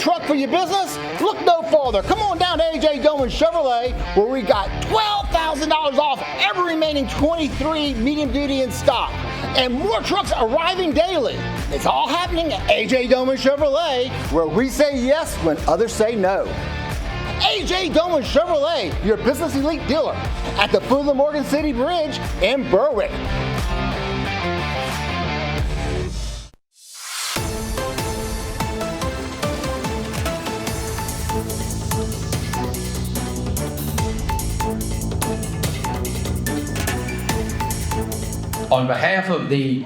truck for your business? Look no farther. Come on down to A.J. Doman Chevrolet, where we got $12,000 off every remaining 23 medium duty in stock. And more trucks arriving daily. It's all happening at A.J. Doman Chevrolet, where we say yes when others say no. A.J. Doman Chevrolet, your business elite dealer, at the foot of the Morgan City Bridge in Berwick. On behalf of the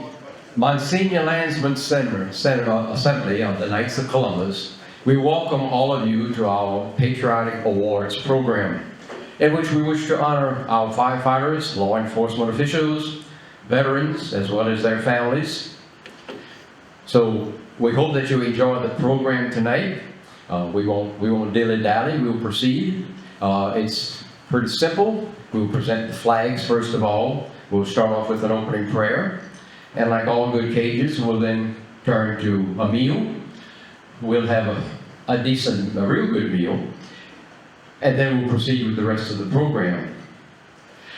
Monsignor Landsman Assembly of the Knights of Columbus, we welcome all of you to our Patriotic Awards program, in which we wish to honor our firefighters, law enforcement officials, veterans, as well as their families. So we hope that you enjoy the program tonight. We won't dilly-dally, we'll proceed. It's pretty simple. We'll present the flags first of all. We'll start off with an opening prayer, and like all good Cajuns, we'll then turn to a meal. We'll have a real good meal, and then we'll proceed with the rest of the program.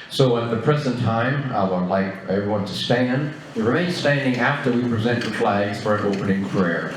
So at the present time, I would like everyone to stand. Remain standing after we present the flags for an opening prayer.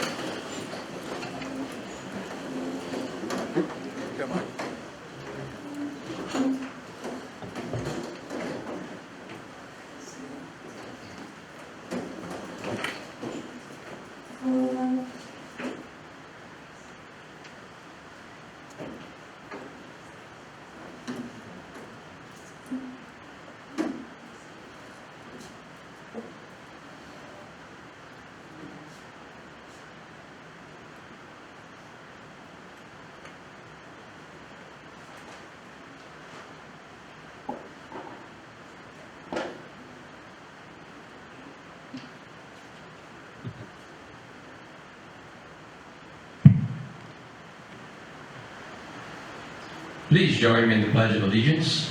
Please join me in the Pledge of Allegiance.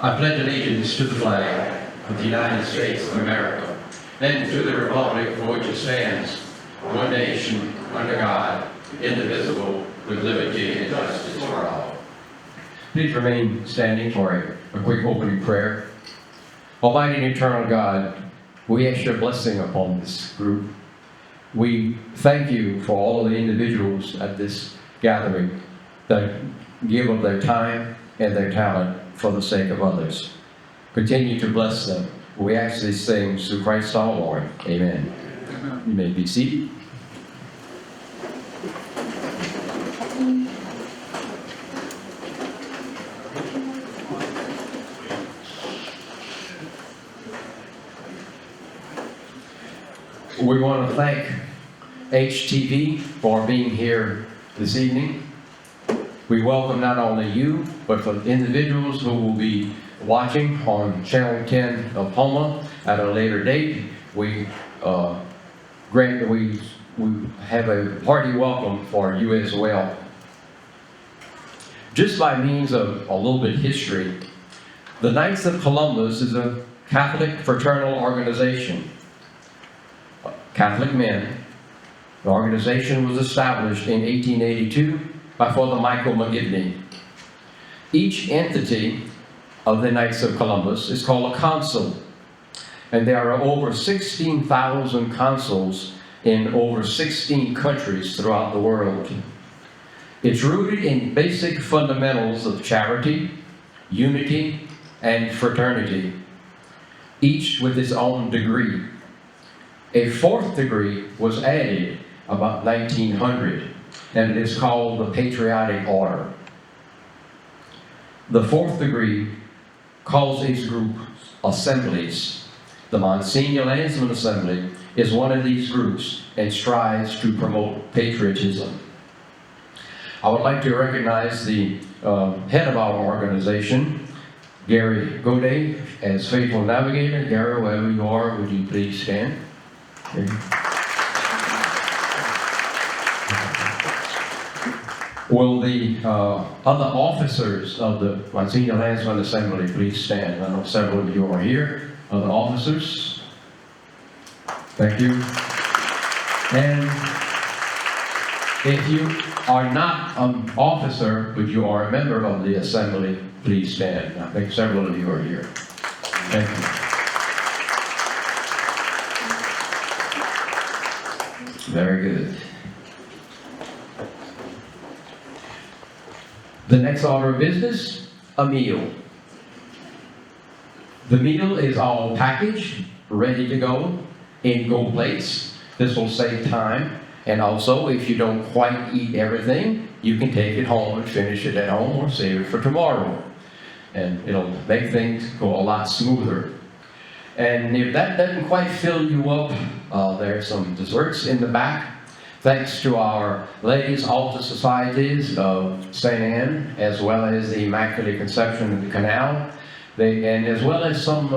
I pledge allegiance to the flag of the United States of America and to the republic for which it stands, one nation, under God, indivisible, with liberty and justice for all. Please remain standing for a quick opening prayer. Almighty and eternal God, we ask your blessing upon this group. We thank you for all of the individuals at this gathering that give of their time and their talent for the sake of others. Continue to bless them. We ask these things through Christ our Lord. Amen. Amen. You may be seated. We want to thank HTV for being here this evening. We welcome not only you, but for individuals who will be watching on Channel 10 of Houma at a later date. We have a hearty welcome for you as well. Just by means of a little bit of history, the Knights of Columbus is a Catholic fraternal organization. Catholic men. The organization was established in 1882 by Father Michael McGibney. Each entity of the Knights of Columbus is called a council, and there are over 16,000 councils in over 16 countries throughout the world. It's rooted in basic fundamentals of charity, unity, and fraternity, each with its own degree. A fourth degree was added about 1900, and it is called the Patriotic Order. The fourth degree calls these groups assemblies. The Monsignor Landsman Assembly is one of these groups and strives to promote patriotism. I would like to recognize the head of our organization, Gary Godet, as faithful navigator. Gary, wherever you are, would you please stand? Will the other officers of the Monsignor Landsman Assembly please stand? I know several of you are here. Other officers. Thank you. And If you are not an officer, but you are a member of the assembly, please stand. I think several of you are here. Thank you. Very good. The next order of business, a meal. The meal is all packaged, ready to go, in gold plates. This will save time. And also, if you don't quite eat everything, you can take it home and finish it at home or save it for tomorrow. And it'll make things go a lot smoother. And if that doesn't quite fill you up, there's some desserts in the back. Thanks to our Ladies Altar Societies of St. Anne, as well as the Immaculate Conception of the Canal, and as well as some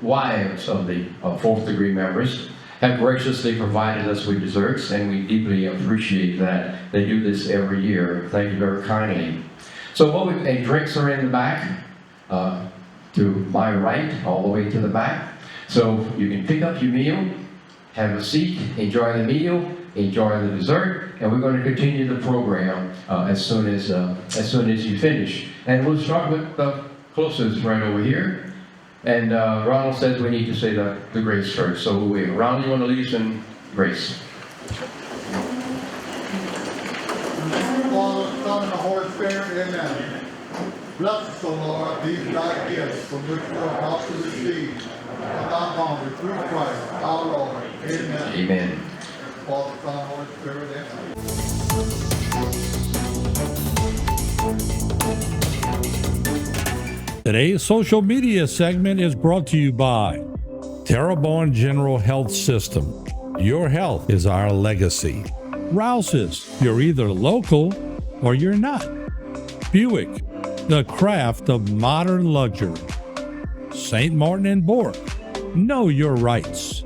wives of the fourth degree members, have graciously provided us with desserts, and we deeply appreciate that. They do this every year. Thank you very kindly. So and drinks are in the back, to my right, all the way to the back. So you can pick up your meal, have a seat, enjoy the meal, enjoy the dessert, and we're going to continue the program as soon as you finish. And we'll start with the closest right over here. And Ronald says we need to say the grace first. So Ronald, you want to lead us in grace? Father, Son, and the Holy Spirit, amen. Bless us, O Lord, these thy gifts, from which we are about to receive, and thy bounty through Christ, our Lord. Amen. Amen. Father, Son, and Holy Spirit, amen. Today's social media segment is brought to you by Terrebonne General Health System. Your health is our legacy. Rouse's, you're either local or you're not. Buick, the craft of modern luxury. St. Martin and Bork, know your rights.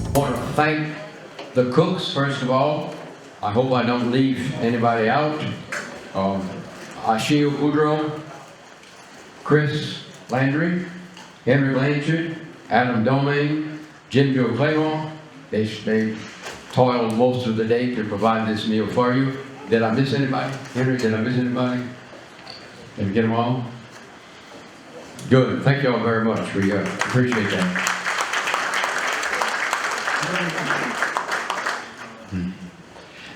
I want to thank the cooks, first of all. I hope I don't leave anybody out. Achille Boudreau, Chris Landry, Henry Blanchard, Adam Domingue, Jim Joe Clayton. They toiled most of the day to provide this meal for you. Did I miss anybody? Henry, did I miss anybody? Did we get them all? Good. Thank you all very much. We appreciate that.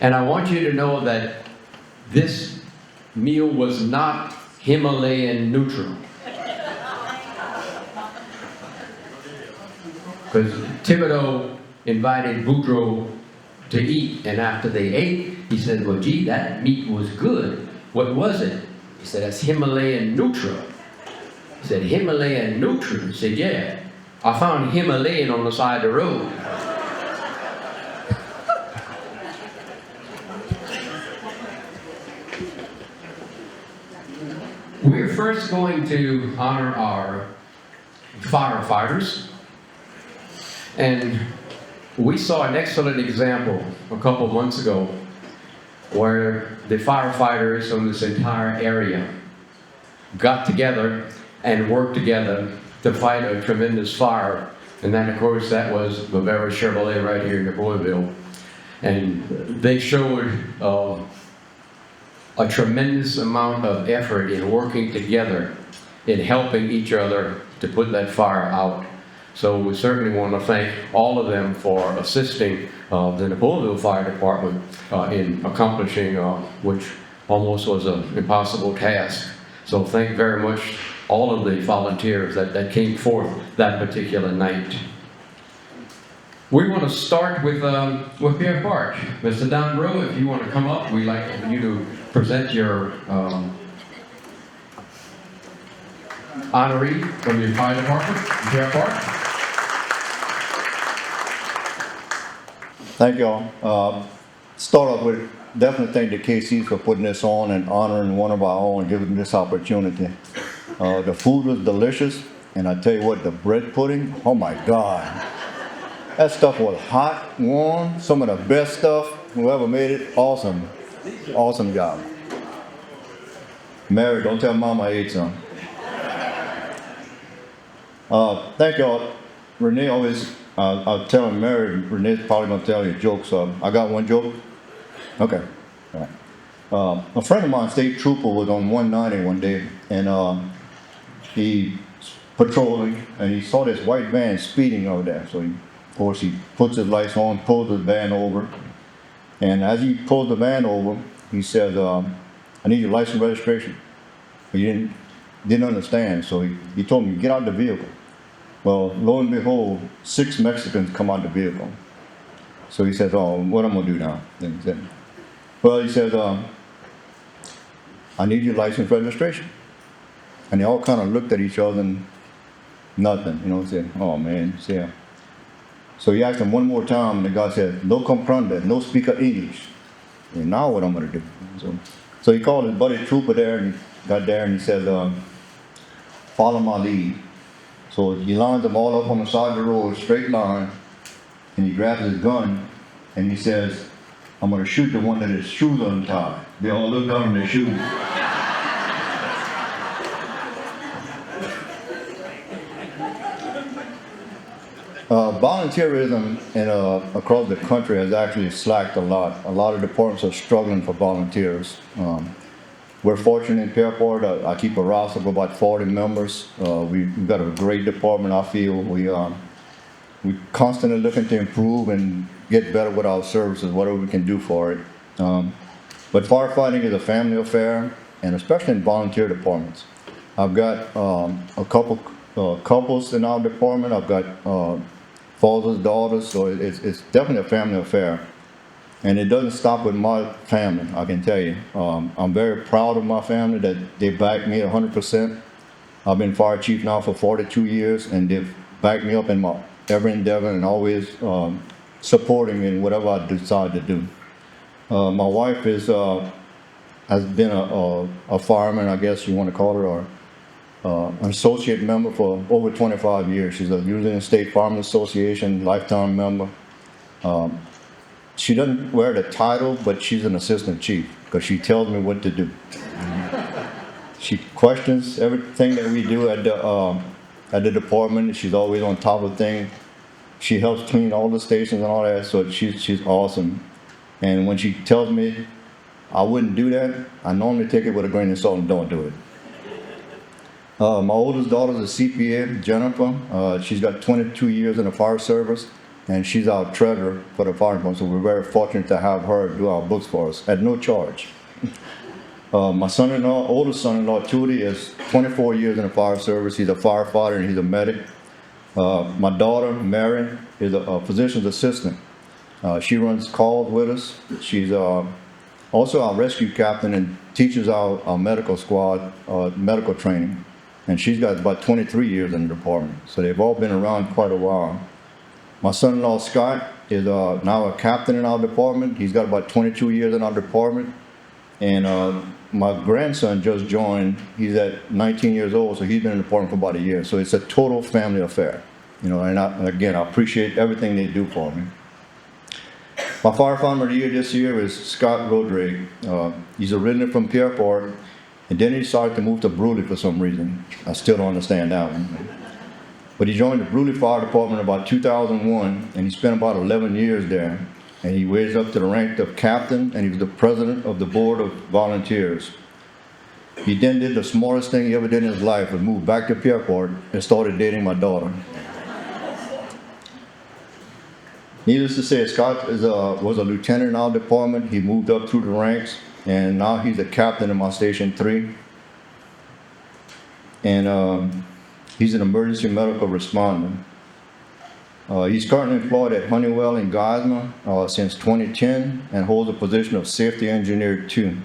And I want you to know that this meal was not Himalayan neutral. Because Thibodeau invited Boudreau to eat, and after they ate, he said, well, gee, that meat was good. What was it? He said, that's Himalayan neutral. He said, Himalayan neutral? He said, yeah. I found Himalayan on the side of the road. We're first going to honor our firefighters. And we saw an excellent example a couple of months ago where the firefighters from this entire area got together and worked together to fight a tremendous fire. And then, of course, that was Bavarian Chevrolet right here in Boyville. And they showed a tremendous amount of effort in working together, in helping each other to put that fire out. So we certainly want to thank all of them for assisting the Napoleonville Fire Department in accomplishing which almost was an impossible task. So thank very much all of the volunteers that came forth that particular night. We want to start with Pierre Park. Mr. Don Rowe, if you want to come up, we'd like you to present your honoree from your fire department, Pierre Park. Thank y'all. Start off with definitely thank the KCs for putting this on and honoring one of our own and giving this opportunity. The food was delicious, and I tell you what, the bread pudding, oh my God. That stuff was hot, warm, some of the best stuff. Whoever made it, awesome. Awesome job. Mary, don't tell Mama I ate some. Thank y'all. Renee always, I'll tell Mary, Renee's probably gonna tell you a joke, so I got one joke. Okay. All right. A friend of mine, state trooper, was on 190 one day, and he patrolling, and he saw this white van speeding over there. So he, of course, he puts his lights on, pulls the van over, and as he pulls the van over, he says, "I need your license registration." He didn't understand, so he told me, "Get out the vehicle." Well, lo and behold, 6 Mexicans come out the vehicle. So he says, "Oh, what am I gonna do now?" And he said, well, he says, "I need your license registration." And they all kind of looked at each other and nothing, said, "Oh man," yeah. So he asked him one more time, and the guy said, "No comprende, no speak English." And now what I'm gonna do? So he called his buddy trooper there, and he got there, and he said, "Follow my lead." So he lines them all up on the side of the road, straight line, and he grabs his gun, and he says, "I'm gonna shoot the one that his shoes untied." They all look down on their shoes. Volunteerism across the country has actually slacked a lot. A lot of departments are struggling for volunteers. We're fortunate in Fairport. I keep a roster of about 40 members. We've got a great department, I feel. We're constantly looking to improve and get better with our services, whatever we can do for it. But firefighting is a family affair, and especially in volunteer departments. I've got a couple couples in our department. I've got fathers, daughters, so it's definitely a family affair. And it doesn't stop with my family, I can tell you. I'm very proud of my family that they back me 100%. I've been fire chief now for 42 years, and they've backed me up in my every endeavor and always supporting me in whatever I decide to do. My wife has been a fireman, I guess you want to call her, or an associate member for over 25 years. She's a Louisiana State Firemen Association lifetime member. She doesn't wear the title, but she's an assistant chief because she tells me what to do. She questions everything that we do at the department. She's always on top of things. She helps clean all the stations and all that, so she's awesome. And when she tells me I wouldn't do that, I normally take it with a grain of salt and don't do it. My oldest daughter is a CPA, Jennifer. She's got 22 years in the fire service, and she's our treasurer for the fire department, so we're very fortunate to have her do our books for us at no charge. My son-in-law, oldest son-in-law, Tootie, is 24 years in the fire service. He's a firefighter and he's a medic. My daughter, Mary, is a physician's assistant. She runs calls with us. She's also our rescue captain and teaches our medical squad medical training. And she's got about 23 years in the department. So they've all been around quite a while. My son-in-law, Scott, is now a captain in our department. He's got about 22 years in our department. And my grandson just joined. He's at 19 years old, so he's been in the department for about a year. So it's a total family affair. And again, I appreciate everything they do for me. My firefighter of the year this year is Scott Rodrigue. He's originally from Pierreport, and then he decided to move to Bruley for some reason. I still don't understand that one. But he joined the Bruley Fire Department in about 2001, and he spent about 11 years there. And he raised up to the rank of captain, and he was the president of the board of volunteers. He then did the smartest thing he ever did in his life, and moved back to Pierreport and started dating my daughter. Needless to say, Scott was a lieutenant in our department. He moved up through the ranks, and now he's a captain in my Station 3. And he's an emergency medical responder. He's currently employed at Honeywell in Geismar since 2010 and holds a position of safety engineer 2.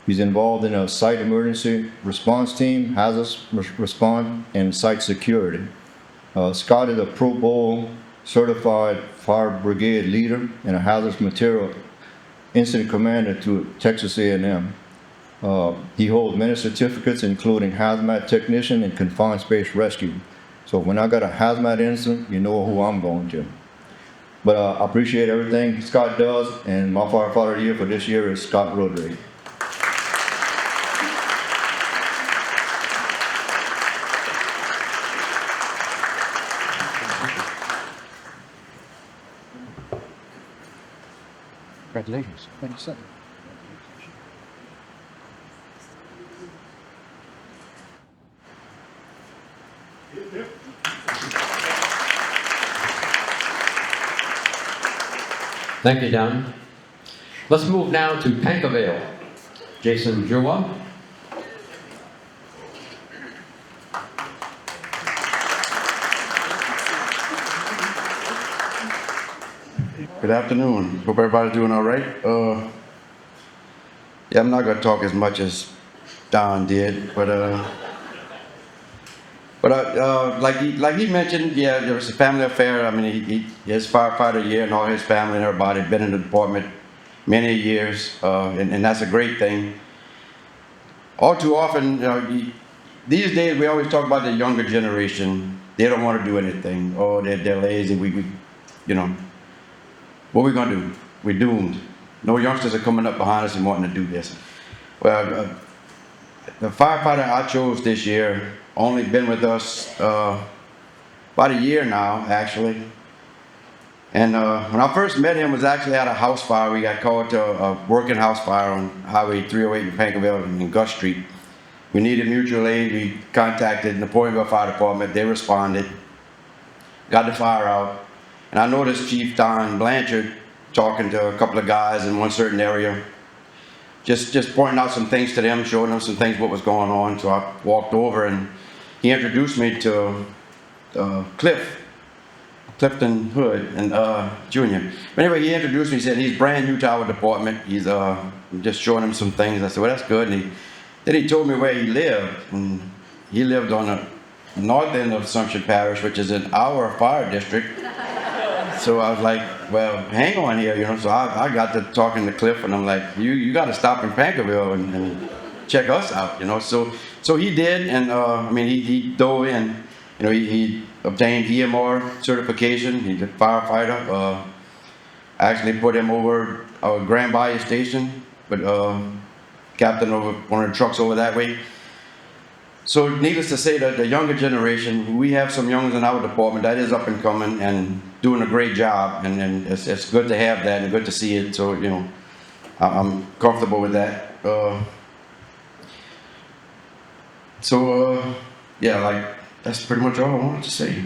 He's involved in a site emergency response team, hazardous response, and site security. Scott is a Pro Bowl certified fire brigade leader and a hazardous material incident commander to Texas A&M. He holds many certificates, including hazmat technician and confined space rescue. So when I got a hazmat incident, you know who I'm going to. But I appreciate everything Scott does, and my firefighter of the year for this year is Scott Roderick. Congratulations. Thank you, sir. Thank you, Don. Let's move now to Pankaville. Jason Jua. Good afternoon. Hope everybody's doing all right. Yeah, I'm not going to talk as much as Don did, but like he mentioned, yeah, there was a family affair. I mean, his firefighter year and all his family and everybody been in the department many years, and that's a great thing. All too often, these days we always talk about the younger generation. They don't want to do anything. Oh, they're lazy. What are we going to do? We're doomed. No youngsters are coming up behind us and wanting to do this. Well, the firefighter I chose this year only been with us about a year now, actually. And when I first met him, was actually at a house fire. We got called to a working house fire on Highway 308 in Pankaville and Gus Street. We needed mutual aid. We contacted the Napoleonville Fire Department. They responded, got the fire out. And I noticed Chief Don Blanchard talking to a couple of guys in one certain area, just pointing out some things to them, showing them some things, what was going on. So I walked over and he introduced me to Clifton Hood and Jr. But anyway, he introduced me. He said he's brand new to our department. He's just showing him some things. I said, well, that's good. And then he told me where he lived. And he lived on the north end of Assumption Parish, which is in our fire district. So I was like, well, hang on here, So I got to talking to Cliff, and I'm like, you got to stop in Pankaville and check us out, So he did, and I mean, he dove in. He obtained EMR certification. He's a firefighter. Actually put him over our Grand Bayou station, but captain over one of the trucks over that way. So needless to say, that the younger generation, we have some youngers in our department that is up and coming and doing a great job, and it's good to have that and good to see it. So I'm comfortable with that. Yeah, like that's pretty much all I wanted to say.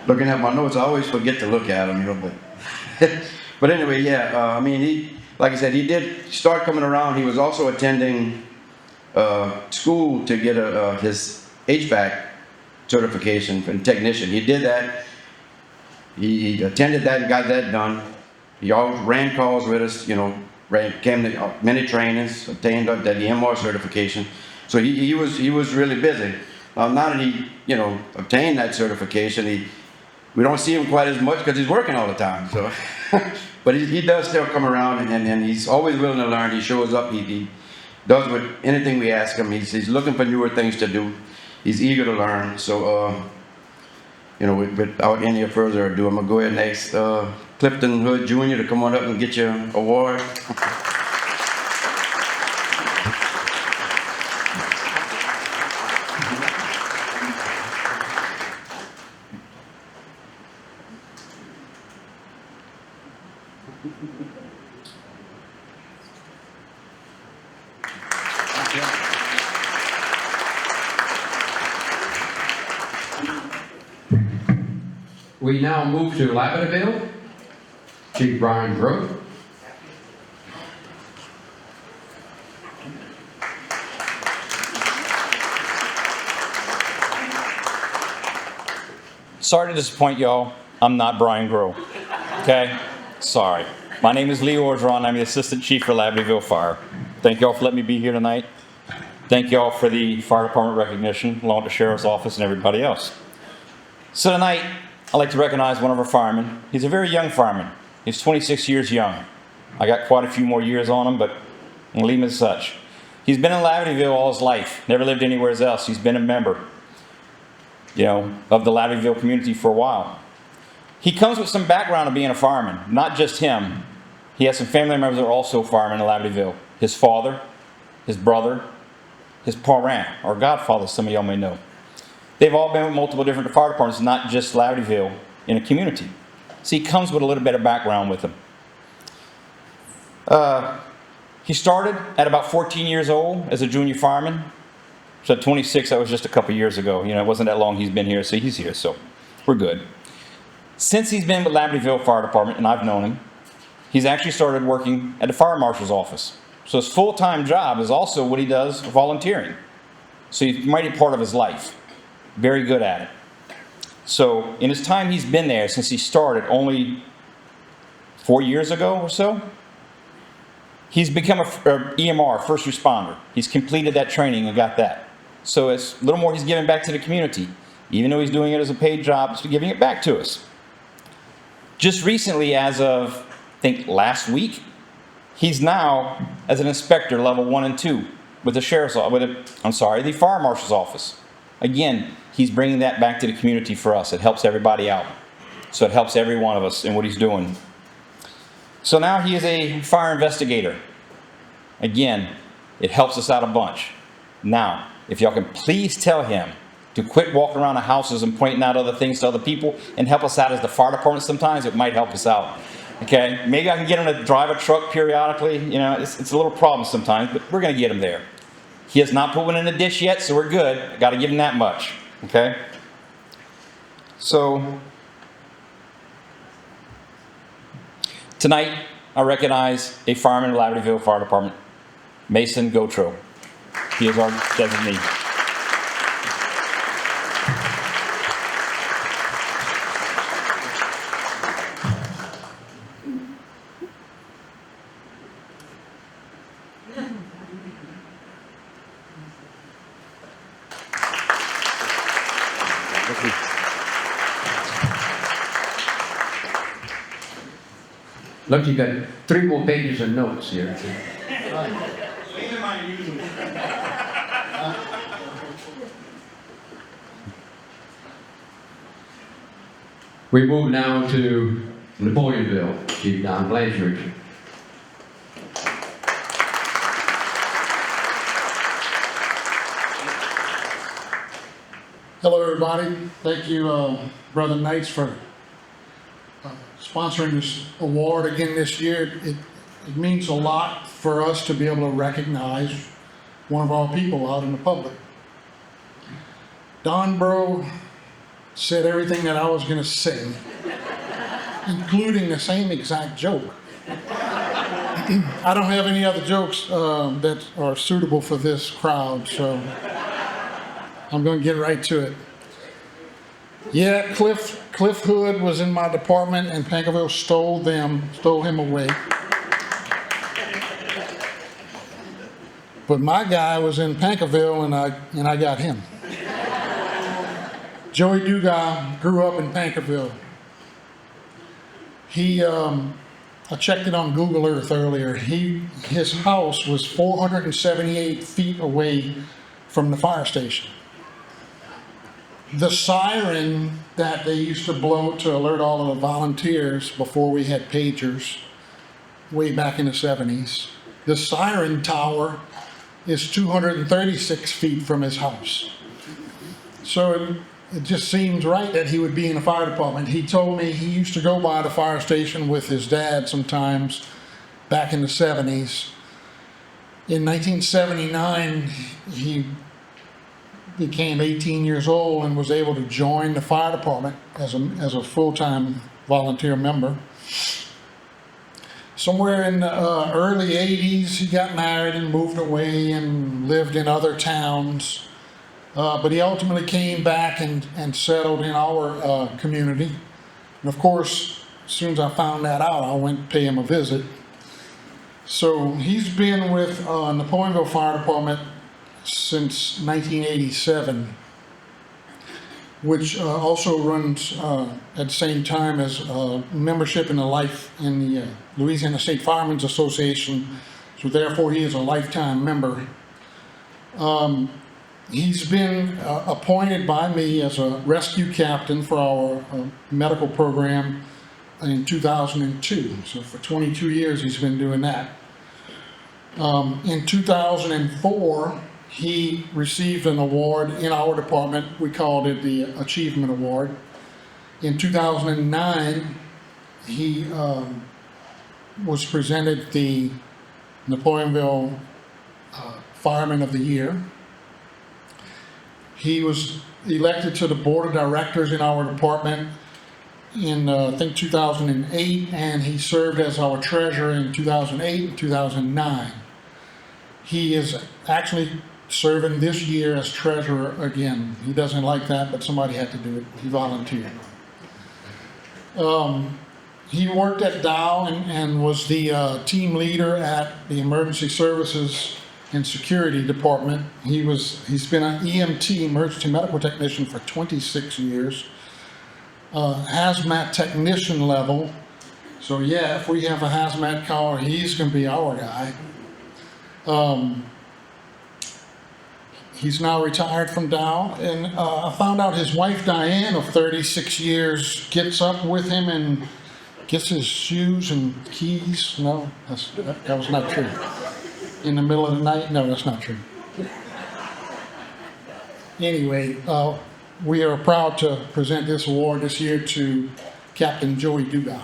Looking at my notes, I always forget to look at them, but anyway, yeah. I mean, like I said, he did start coming around. He was also attending school to get his HVAC certification for technician. He did that. He attended that and got that done. He always ran calls with us, came to many trainings, obtained that EMR certification. So he was really busy. Now that he obtained that certification, we don't see him quite as much because he's working all the time. So, but he does still come around, and he's always willing to learn. He shows up. He does with anything we ask him. He's looking for newer things to do. He's eager to learn. So, without any further ado, I'm gonna go ahead and ask Clifton Hood Jr. to come on up and get your award. We now move to Laverdale. Chief Brian Grove. Sorry to disappoint y'all. I'm not Brian Grove. Okay? Sorry. My name is Lee Orgeron. I'm the Assistant Chief for Laverdale Fire. Thank y'all for letting me be here tonight. Thank y'all for the fire department recognition, along with the sheriff's office and everybody else. So tonight, I'd like to recognize one of our firemen. He's a very young fireman. He's 26 years young. I got quite a few more years on him, but I'm gonna leave him as such. He's been in Laverdale all his life, never lived anywhere else. He's been a member, of the Laverdale community for a while. He comes with some background of being a fireman, not just him. He has some family members that are also firemen in Labadeville. His father, his brother, his parent, or godfather, some of y'all may know. They've all been with multiple different fire departments, not just Labadeville, in a community. So he comes with a little bit of background with him. He started at about 14 years old as a junior fireman. So at 26, that was just a couple years ago. You know, it wasn't that long he's been here, so he's here, so we're good. Since he's been with Labadeville Fire Department, and I've known him, he's actually started working at the fire marshal's office. So his full-time job is also what he does volunteering. So he's made it part of his life. Very good at it. So in his time he's been there, since he started only 4 years ago or so, he's become a EMR, first responder. He's completed that training and got that. So it's a little more he's giving back to the community. Even though he's doing it as a paid job, he's giving it back to us. Just recently, as of, I think, last week, he's now as an inspector level 1 and 2 with the sheriff's the fire marshal's office. Again, he's bringing that back to the community for us. It helps everybody out. So it helps every one of us in what he's doing. So now he is a fire investigator. Again, it helps us out a bunch. Now, if y'all can please tell him to quit walking around the houses and pointing out other things to other people and help us out as the fire department sometimes, it might help us out. Okay? Maybe I can get him to drive a truck periodically. You know, it's a little problem sometimes, but we're going to get him there. He has not put one in the dish yet, so we're good. I got to give him that much. Okay? So tonight, I recognize a fireman in Labadeville Fire Department, Mason Gotro. He is our designee. Look, you got 3 more pages of notes here. We move now to Napoleonville, Chief Don Blanchard. Hello, everybody. Thank you, Brother Knights, for sponsoring this award again this year. It means a lot for us to be able to recognize one of our people out in the public. Don Bro said everything that I was going to say, including the same exact joke. I don't have any other jokes that are suitable for this crowd, so I'm going to get right to it. Yeah, Cliff Hood was in my department, and Pankerville stole him away. But my guy was in Pankerville, and I got him. Joey Dugas grew up in Pankerville. I checked it on Google Earth earlier. His house was 478 feet away from the fire station. The siren that they used to blow to alert all of the volunteers before we had pagers, way back in the 70s, the siren tower is 236 feet from his house. So it just seems right that he would be in the fire department. He told me he used to go by the fire station with his dad sometimes back in the 70s. In 1979, he became 18 years old and was able to join the fire department as a full-time volunteer member. Somewhere in the early 80s, he got married and moved away and lived in other towns. But he ultimately came back and settled in our community. And of course, as soon as I found that out, I went to pay him a visit. So he's been with Napoleonville Fire Department since 1987, which also runs at the same time as membership in the Louisiana State Firemen's Association. So therefore, he is a lifetime member. He's been appointed by me as a rescue captain for our medical program in 2002. So for 22 years, he's been doing that. In 2004, he received an award in our department. We called it the Achievement Award. In 2009, he was presented the Napoleonville Fireman of the Year. He was elected to the board of directors in our department in, I think, 2008, and he served as our treasurer in 2008 and 2009. He is actually serving this year as treasurer again. He doesn't like that, but somebody had to do it. He volunteered. He worked at Dow and was the team leader at the Emergency Services and Security Department. He's been an EMT, emergency medical technician, for 26 years. Hazmat technician level. So yeah, if we have a hazmat call, he's going to be our guy. He's now retired from Dow, and I found out his wife Diane of 36 years gets up with him and gets his shoes and keys. No, that was not true. In the middle of the night? No, that's not true. Anyway, we are proud to present this award this year to Captain Joey Dugal.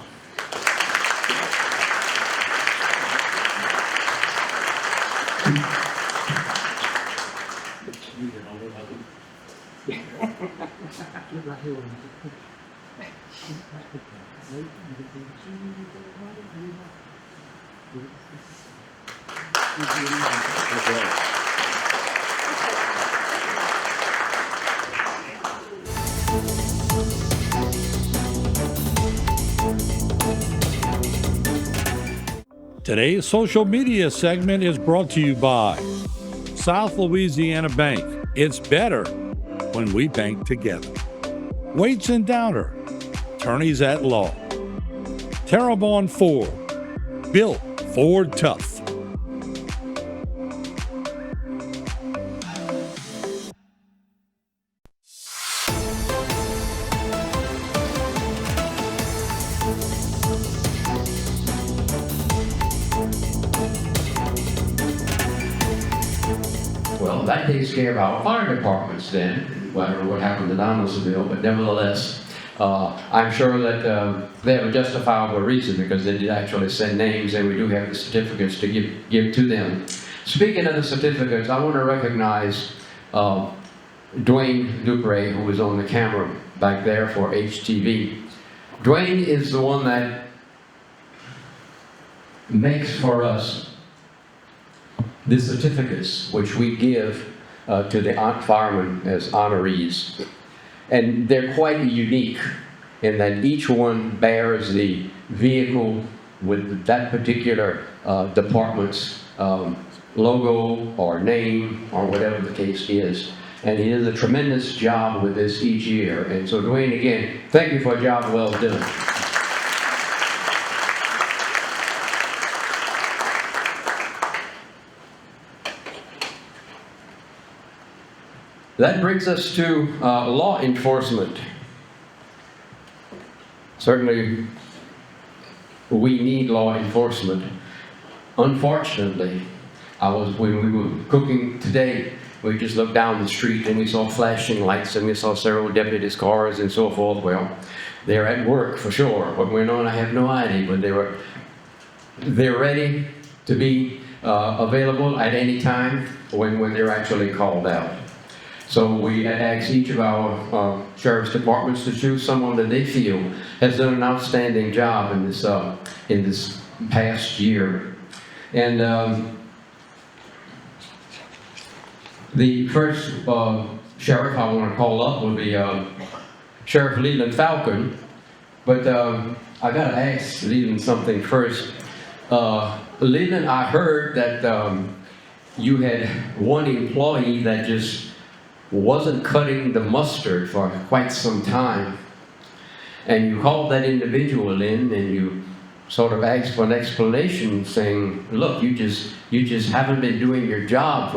Today's social media segment is brought to you by South Louisiana Bank. It's better when we bank together. Waits and Downer, attorneys at law. Terrebonne Ford, built Ford tough. Well, that takes care of our fire departments then. Well, I don't know what happened to Donaldsonville, but nevertheless, I'm sure that they have a justifiable reason because they did actually send names, and we do have the certificates to give to them. Speaking of the certificates, I want to recognize Dwayne Dupre, who was on the camera back there for HTV. Dwayne is the one that makes for us the certificates which we give to the firemen as honorees. And they're quite unique in that each one bears the vehicle with that particular department's logo or name or whatever the case is. And he does a tremendous job with this each year. And so Dwayne, again, thank you for a job well done. That brings us to law enforcement. Certainly, we need law enforcement. Unfortunately, when we were cooking today, we just looked down the street and we saw flashing lights and we saw several deputies' cars and so forth. Well, they're at work for sure. What went on, I have no idea, but they're ready to be available at any time when they're actually called out. So we asked each of our sheriff's departments to choose someone that they feel has done an outstanding job in this past year. And the first sheriff I want to call up will be Sheriff Leland Falcon. But I got to ask Leland something first. Leland, I heard that you had one employee that just wasn't cutting the mustard for quite some time. And you called that individual in and you sort of asked for an explanation saying, look, you just haven't been doing your job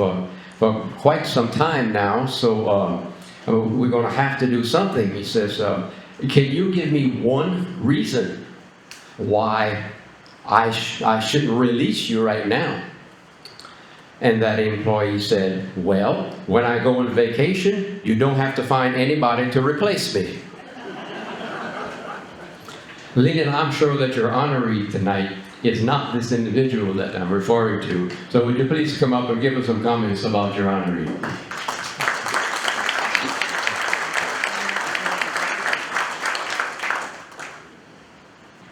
for quite some time now, so we're going to have to do something. He says, can you give me one reason why I shouldn't release you right now? And that employee said, well, when I go on vacation, you don't have to find anybody to replace me. Leland, I'm sure that your honoree tonight is not this individual that I'm referring to. So would you please come up and give us some comments about your honoree?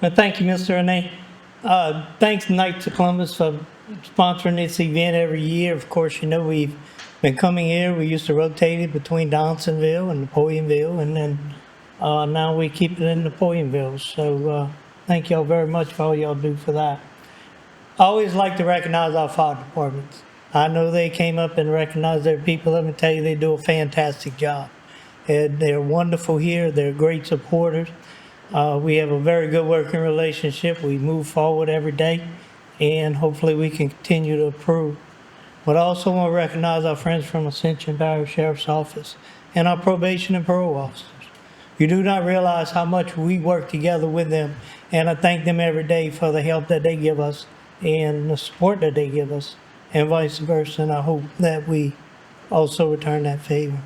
Well, thank you, Mr. Renee. Thanks, Knights of Columbus, for sponsoring this event every year. Of course, you know, we've been coming here. We used to rotate it between Donaldsonville and Napoleonville, and then now we keep it in Napoleonville. So thank y'all very much for all y'all do for that. I always like to recognize our fire departments. I know they came up and recognized their people. Let me tell you, they do a fantastic job. And they're wonderful here. They're great supporters. We have a very good working relationship. We move forward every day, and hopefully we can continue to improve. But I also want to recognize our friends from Ascension Bayou Sheriff's Office and our probation and parole officers. You do not realize how much we work together with them, and I thank them every day for the help that they give us and the support that they give us, and vice versa, and I hope that we also return that favor.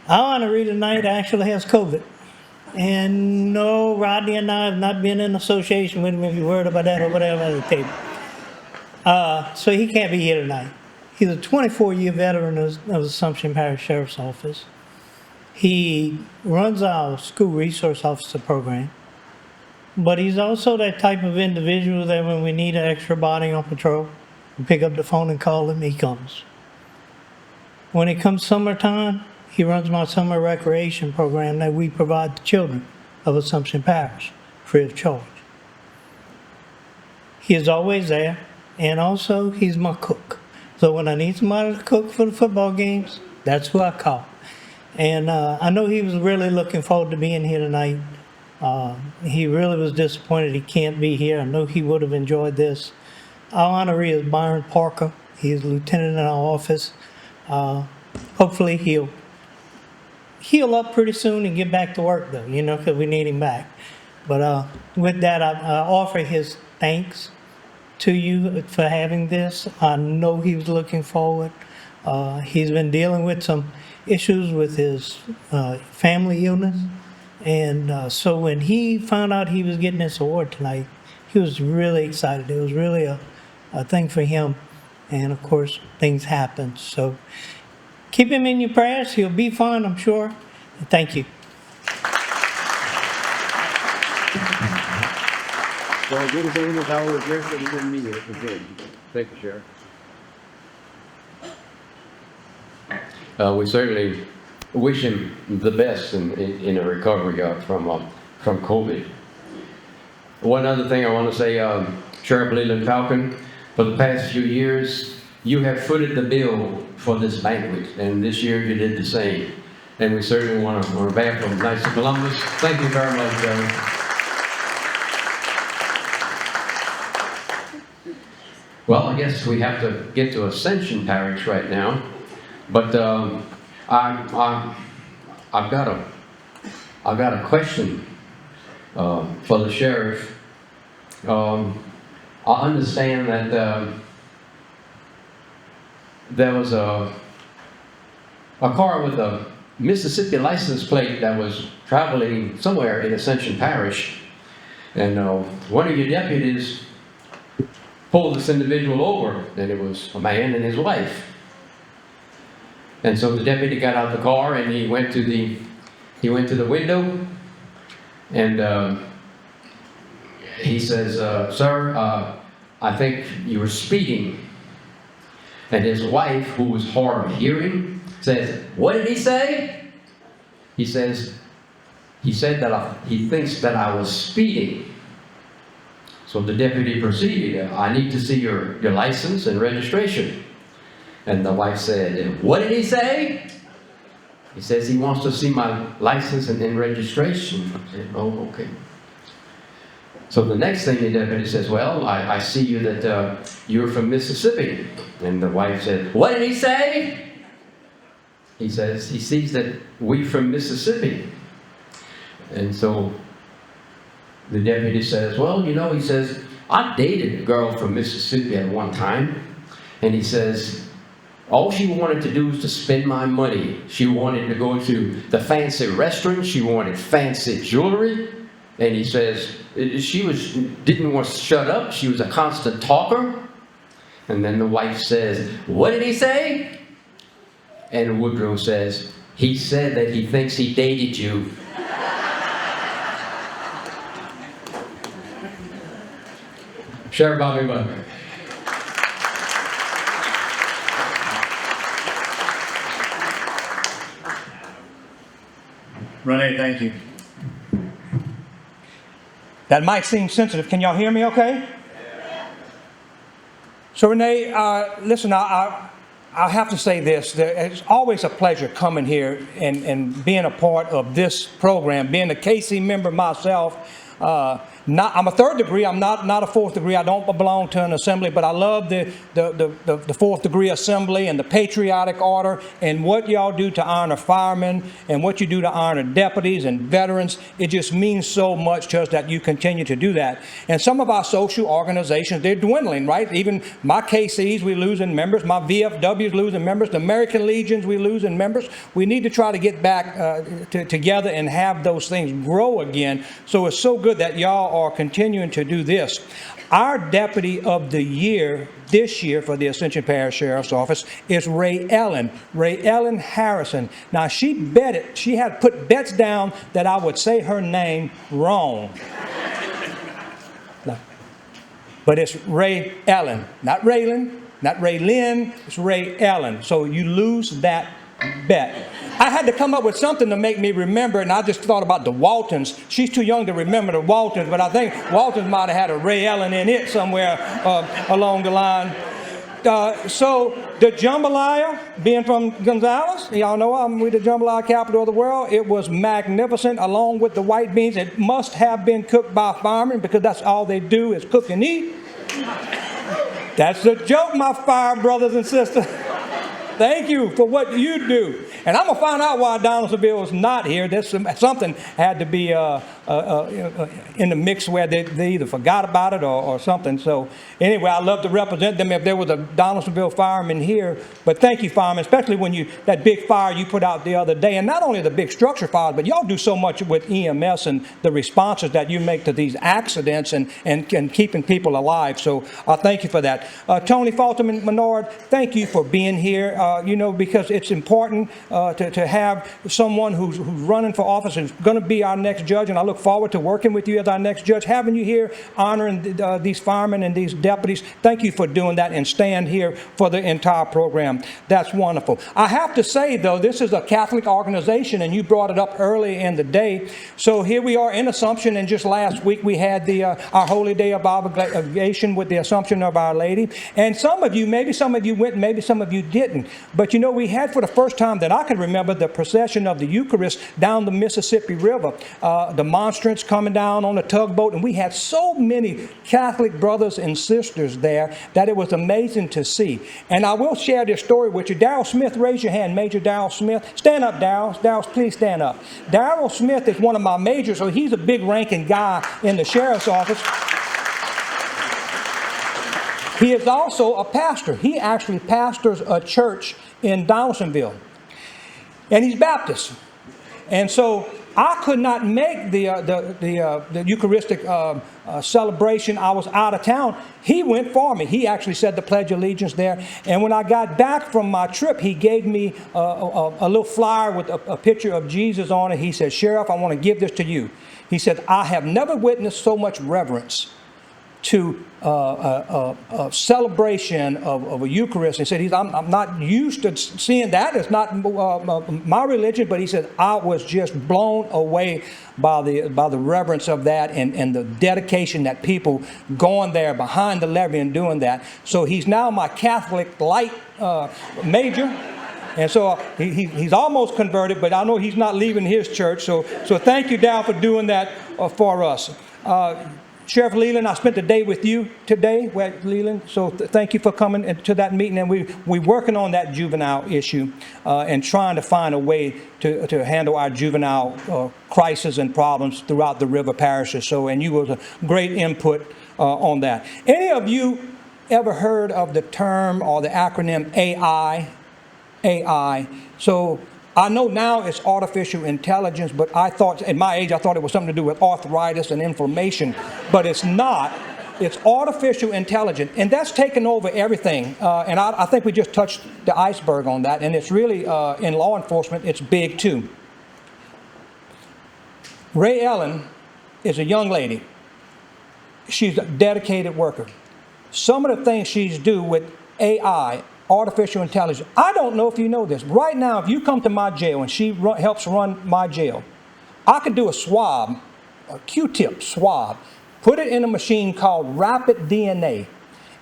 Our honoree tonight actually has COVID. And no, Rodney and I have not been in association with him, if you're worried about that or whatever other table. So he can't be here tonight. He's a 24-year veteran of Assumption Parish Sheriff's Office. He runs our school resource officer program. But he's also that type of individual that when we need an extra body on patrol, we pick up the phone and call him, he comes. When it comes summertime, he runs my summer recreation program that we provide to children of Assumption Parish free of charge. He is always there, and also he's my cook. So when I need somebody to cook for the football games, that's who I call. And I know he was really looking forward to being here tonight. He really was disappointed he can't be here. I know he would have enjoyed this. Our honoree is Byron Parker. He is lieutenant in our office. Hopefully he'll heal up pretty soon and get back to work, though, you know, because we need him back. But with that, I offer his thanks to you for having this. I know he was looking forward. He's been dealing with some issues with his family illness. And so when he found out he was getting this award tonight, he was really excited. It was really a thing for him. And of course, things happen. So keep him in your prayers. He'll be fine, I'm sure. Thank you. Well, good thing is our address that he didn't need it. Good. Thank you, Sheriff. We certainly wish him the best in a recovery from COVID. One other thing I want to say, Sheriff Leland Falcon, for the past few years, you have footed the bill for this banquet, and this year you did the same. And we certainly want to, on behalf of Knights of Columbus, thank you very much, Jerry. Well, I guess we have to get to Ascension Parish right now, but I've got a question for the sheriff. I understand that there was a car with a Mississippi license plate that was traveling somewhere in Ascension Parish, and one of your deputies pulled this individual over, and it was a man and his wife. And so the deputy got out of the car and he went to the window, and he says, "Sir, I think you were speeding." And his wife, who was hard of hearing, says, "What did he say?" He said that he thinks that I was speeding. So the deputy proceeded, "I need to see your license and registration." And the wife said, "What did he say?" He says he wants to see my license and registration. I said, "Oh, okay." So the next thing the deputy says, well, I see you that you're from Mississippi. And the wife said, what did he say? He says, he sees that we from Mississippi. And so the deputy says, well, you know, he says, I dated a girl from Mississippi at one time. And he says, all she wanted to do was to spend my money. She wanted to go to the fancy restaurant. She wanted fancy jewelry. And he says, didn't want to shut up. She was a constant talker. And then the wife says, what did he say? And Woodrow says, he said that he thinks he dated you. Sheriff Bobby Butler. Renee, thank you. That mic seems sensitive. Can y'all hear me okay? So Renee, listen, I have to say this. It's always a pleasure coming here and being a part of this program, being a KC member myself. I'm a third degree. I'm not a fourth degree. I don't belong to an assembly, but I love the fourth degree assembly and the patriotic order and what y'all do to honor firemen and what you do to honor deputies and veterans. It just means so much to us that you continue to do that. And some of our social organizations, they're dwindling, right? Even my KCs, we're losing members. My VFWs losing members. The American Legions, we're losing members. We need to try to get back together and have those things grow again. So it's so good that y'all are continuing to do this. Our Deputy of the Year this year for the Ascension Parish Sheriff's Office is Ray Ellen Harrison. Now she had put bets down that I would say her name wrong. But it's Ray Ellen, not Raylan, not Raylyn, it's Ray Ellen. So you lose that bet. I had to come up with something to make me remember, and I just thought about the Waltons. She's too young to remember the Waltons, but I think Waltons might have had a Ray Ellen in it somewhere along the line. So the jambalaya, being from Gonzales, y'all know I'm with the jambalaya capital of the world. It was magnificent, along with the white beans. It must have been cooked by firemen because that's all they do is cook and eat. That's a joke, my fire brothers and sisters. Thank you for what you do. And I'm going to find out why Donaldsonville is not here. There's something had to be in the mix where they either forgot about it or something. So anyway, I love to represent them if there was a Donaldsonville fireman here. But thank you, firemen, especially when that big fire you put out the other day. And not only the big structure fires, but y'all do so much with EMS and the responses that you make to these accidents and keeping people alive. So I thank you for that. Tony Falterman Menard, thank you for being here. Because it's important to have someone who's running for office and is going to be our next judge. And I look forward to working with you as our next judge, having you here, honoring these firemen and these deputies. Thank you for doing that and staying here for the entire program. That's wonderful. I have to say, though, this is a Catholic organization, and you brought it up early in the day. So here we are in Assumption, and just last week we had our Holy Day of Obligation with the Assumption of Our Lady. And maybe some of you went, maybe some of you didn't. But we had for the first time that I can remember the procession of the Eucharist down the Mississippi River, the monstrance coming down on the tugboat, and we had so many Catholic brothers and sisters there that it was amazing to see. And I will share this story with you. Darrell Smith, raise your hand. Major Darrell Smith. Stand up, Darrell. Darrell, please stand up. Darrell Smith is one of my majors, so he's a big ranking guy in the sheriff's office. He is also a pastor. He actually pastors a church in Donaldsonville. And he's Baptist. And so I could not make the Eucharistic celebration. I was out of town. He went for me. He actually said the Pledge of Allegiance there. And when I got back from my trip, he gave me a little flyer with a picture of Jesus on it. He said, "Sheriff, I want to give this to you." He said, "I have never witnessed so much reverence to a celebration of a Eucharist." He said, I'm not used to seeing that. It's not my religion, but he said, I was just blown away by the reverence of that and the dedication that people going there behind the levee and doing that. So he's now my Catholic light major. And so he's almost converted, but I know he's not leaving his church. So thank you, Dal, for doing that for us. Sheriff Leland, I spent the day with you today, Leland, so thank you for coming to that meeting. And we're working on that juvenile issue and trying to find a way to handle our juvenile crisis and problems throughout the river parishes. So, and you was a great input on that. Any of you ever heard of the term or the acronym AI? AI. So I know now it's artificial intelligence, but I thought, at my age, I thought it was something to do with arthritis and inflammation, but it's not. It's artificial intelligence, and that's taken over everything. And I think we just touched the iceberg on that, and it's really, in law enforcement, it's big too. Ray Ellen is a young lady. She's a dedicated worker. Some of the things she's do with AI, artificial intelligence. I don't know if you know this. Right now, if you come to my jail and she helps run my jail, I could do a swab, a Q-tip swab, put it in a machine called rapid DNA,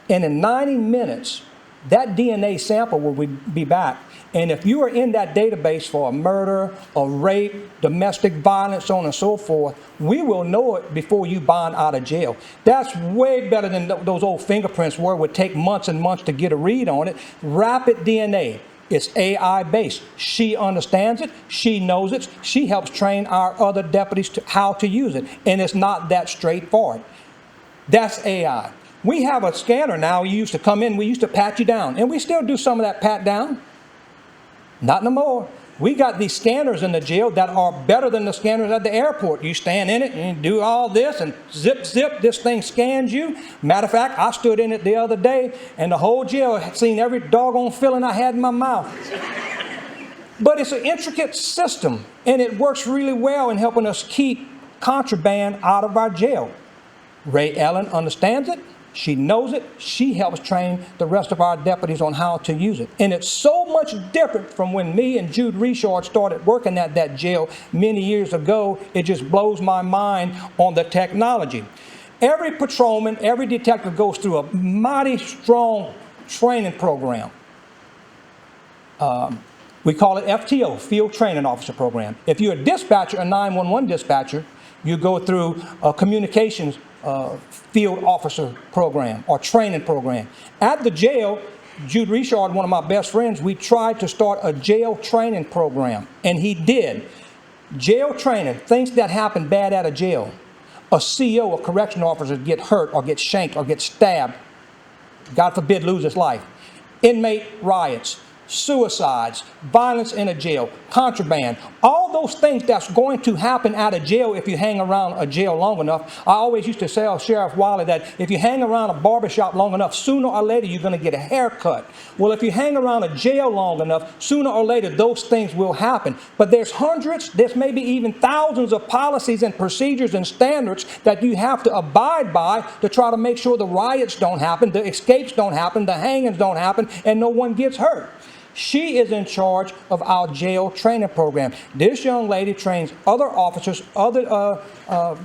and in 90 minutes, that DNA sample will be back. And if you are in that database for a murder, a rape, domestic violence, so on and so forth, we will know it before you bond out of jail. That's way better than those old fingerprints where it would take months and months to get a read on it. Rapid DNA. It's AI based. She understands it. She knows it. She helps train our other deputies to how to use it. And it's not that straightforward. That's AI. We have a scanner now. You used to come in, we used to pat you down. And we still do some of that pat down. Not no more. We got these scanners in the jail that are better than the scanners at the airport. You stand in it and you do all this and zip, zip, this thing scans you. Matter of fact, I stood in it the other day and the whole jail had seen every doggone filling I had in my mouth. But it's an intricate system and it works really well in helping us keep contraband out of our jail. Ray Ellen understands it. She knows it. She helps train the rest of our deputies on how to use it. And it's so much different from when me and Jude Richard started working at that jail many years ago. It just blows my mind on the technology. Every patrolman, every detective goes through a mighty strong training program. We call it FTO, Field Training Officer Program. If you're a dispatcher, a 911 dispatcher, you go through a communications field officer program or training program. At the jail, Jude Richard, one of my best friends, we tried to start a jail training program, and he did. Jail training, things that happen bad at a jail. A CO, a correctional officer, get hurt or get shanked or get stabbed, God forbid lose his life. Inmate riots, suicides, violence in a jail, contraband, all those things that's going to happen at a jail if you hang around a jail long enough. I always used to tell Sheriff Wiley that if you hang around a barbershop long enough, sooner or later you're going to get a haircut. Well, if you hang around a jail long enough, sooner or later those things will happen. But there's hundreds, there's maybe even thousands of policies and procedures and standards that you have to abide by to try to make sure the riots don't happen, the escapes don't happen, the hangings don't happen, and no one gets hurt. She is in charge of our jail training program. This young lady trains other officers, other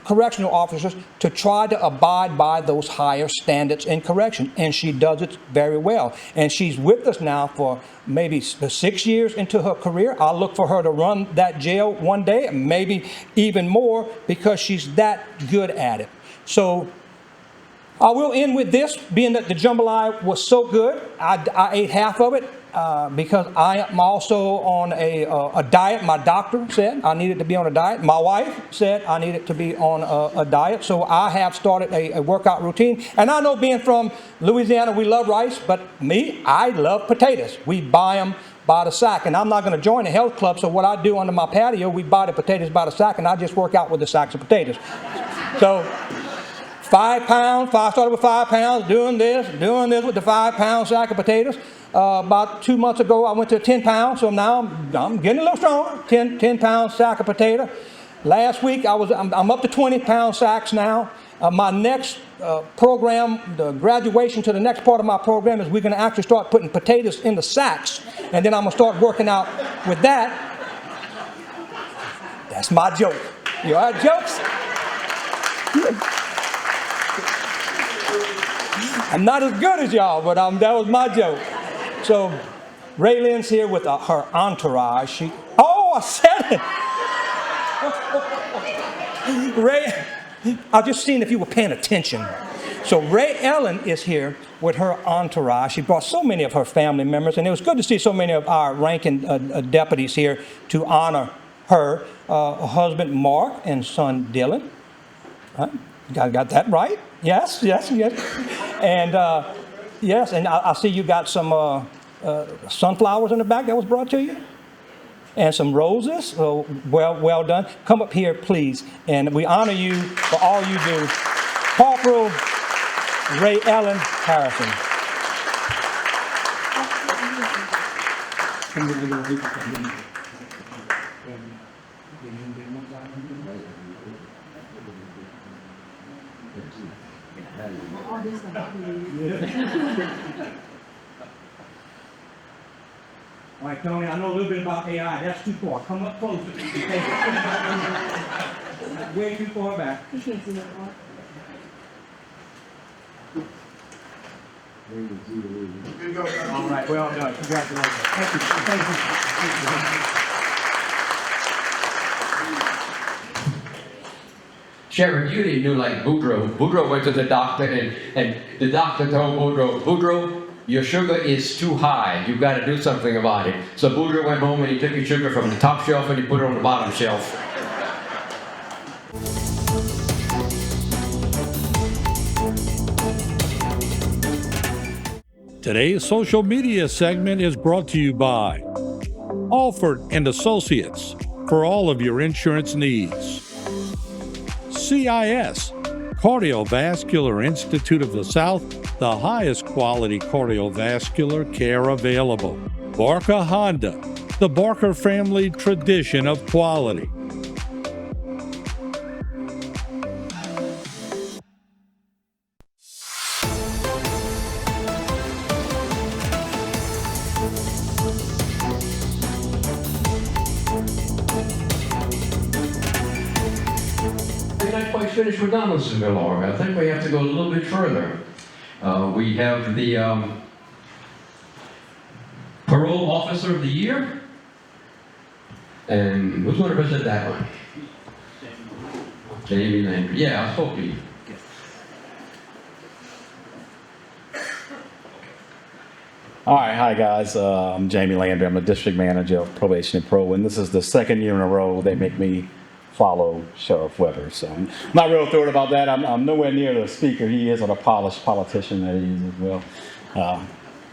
correctional officers to try to abide by those higher standards in correction. And she does it very well. And she's with us now for maybe 6 years into her career. I'll look for her to run that jail one day, maybe even more, because she's that good at it. So I will end with this, being that the jambalaya was so good, I ate half of it. Because I am also on a diet. My doctor said I needed to be on a diet. My wife said I needed to be on a diet. So I have started a workout routine. And I know being from Louisiana, we love rice, but me, I love potatoes. We buy them by the sack. And I'm not going to join a health club, so what I do under my patio, we buy the potatoes by the sack, and I just work out with the sacks of potatoes. So 5 pounds, I started with 5 pounds, doing this with the 5 pound sack of potatoes. About 2 months ago, I went to 10 pounds, so now I'm getting a little stronger. 10 pound sack of potato. Last week, I'm up to 20 pound sacks now. My next program, the graduation to the next part of my program, is we're going to actually start putting potatoes in the sacks, and then I'm going to start working out with that. That's my joke. You all right, jokes? I'm not as good as y'all, but that was my joke. So, Raylan's here with her entourage. I said it. I just seen if you were paying attention. So Ray Ellen is here with her entourage. She brought so many of her family members, and it was good to see so many of our ranking deputies here to honor her husband Mark and son Dylan. Got that right? Yes. And yes, and I see you got some sunflowers in the back that was brought to you, and some roses. So well done. Come up here, please, and we honor you for all you do, Corporal Ray Allen Harrison. All right, Tony, I know a little bit about AI. That's too far. Come up closer. Way too far back. You can't see that part. All right, well done. Congratulations. Thank you. Sheriff, you didn't do like Boudreaux. Boudreaux went to the doctor and the doctor told Boudreaux, your sugar is too high. You've got to do something about it. So Boudreaux went home and he took his sugar from the top shelf and he put it on the bottom shelf. Today's social media segment is brought to you by Alford and Associates for all of your insurance needs. CIS, Cardiovascular Institute of the South, the highest quality cardiovascular care available. Barker Honda, the Barker family tradition of quality. We're not quite finished with Donaldsonville, are we? I think we have to go a little bit further. We have the Parole Officer of the Year. And who's going to present that one? Jamie Landry. Yeah, I spoke to you. All right, hi guys. I'm Jamie Landry. I'm a district manager of probation and parole, and this is the second year in a row they make me follow Sheriff Weber. So I'm not real thrilled about that. I'm nowhere near the speaker he is, or the polished politician that he is as well.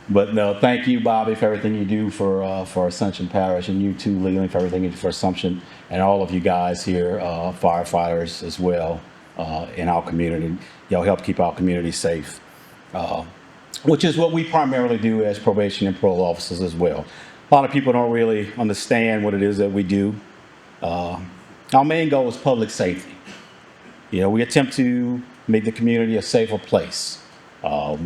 But no, thank you, Bobby, for everything you do for Assumption Parish, and you too, Leland, for everything you do for Assumption, and all of you guys here, firefighters as well, in our community. Y'all help keep our community safe, which is what we primarily do as probation and parole officers as well. A lot of people don't really understand what it is that we do. Our main goal is public safety. You know, we attempt to make the community a safer place.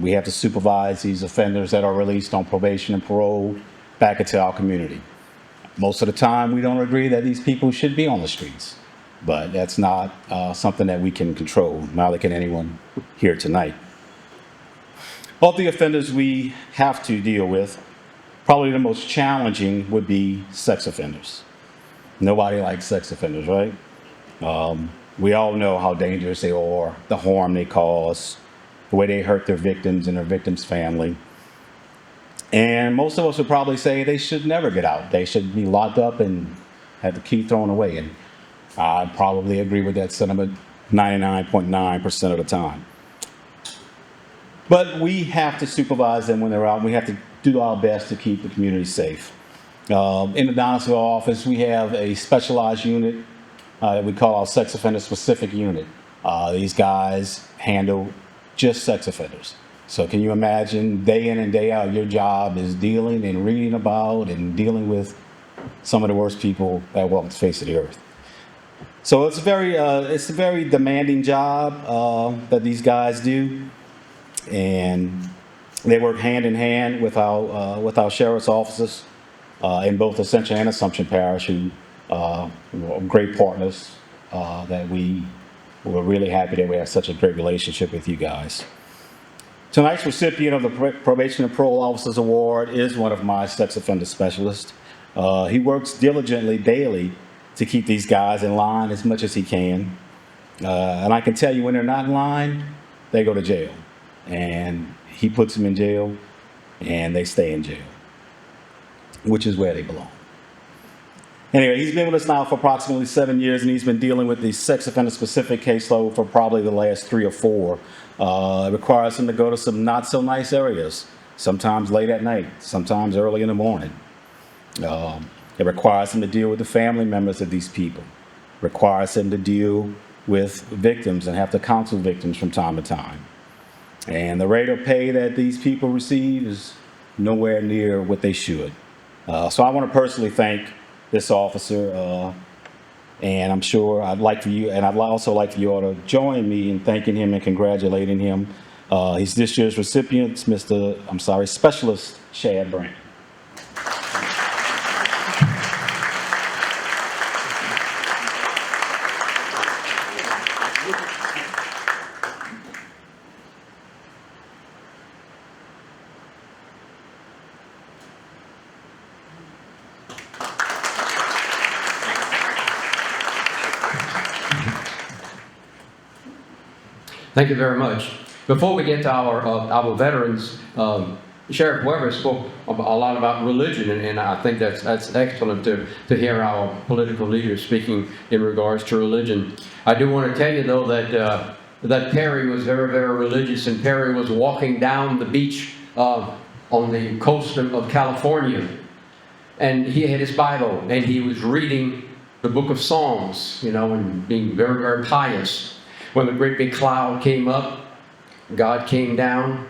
We have to supervise these offenders that are released on probation and parole back into our community. Most of the time, we don't agree that these people should be on the streets, but that's not something that we can control, neither can anyone here tonight. Of the offenders we have to deal with, probably the most challenging would be sex offenders. Nobody likes sex offenders, right? We all know how dangerous they are, the harm they cause, the way they hurt their victims and their victims' family. And most of us would probably say they should never get out. They should be locked up and have the key thrown away. And I probably agree with that sentiment 99.9% of the time. But we have to supervise them when they're out. We have to do our best to keep the community safe. In the Donaldsonville office, we have a specialized unit that we call our sex offender specific unit. These guys handle just sex offenders. So can you imagine, day in and day out, your job is dealing and reading about and dealing with some of the worst people that walk the face of the earth. So it's a very demanding job that these guys do, and they work hand in hand with our sheriff's officers in both Ascension and Assumption Parish, who are great partners that we're really happy that we have such a great relationship with you guys. Tonight's recipient of the Probation and Parole Officers Award is one of my sex offender specialists. He works diligently daily to keep these guys in line as much as he can. And I can tell you when they're not in line, they go to jail. And he puts them in jail, and they stay in jail, which is where they belong. Anyway, he's been with us now for approximately 7 years, and he's been dealing with the sex offender specific caseload for probably the last 3 or 4. It requires him to go to some not so nice areas, sometimes late at night, sometimes early in the morning. It requires him to deal with the family members of these people. Requires him to deal with victims and have to counsel victims from time to time. And the rate of pay that these people receive is nowhere near what they should. So I want to personally thank this officer, and I'm sure I'd like for you, and I'd also like for you all to join me in thanking him and congratulating him. He's this year's recipient, Specialist Chad Brand. Thank you very much. Before we get to our veterans, Sheriff Weber spoke a lot about religion, and I think that's excellent to hear our political leaders speaking in regards to religion. I do want to tell you, though, that Perry was very, very religious, and Perry was walking down the beach on the coast of California, and he had his Bible, and he was reading the book of Psalms, and being very, very pious. When the great big cloud came up, God came down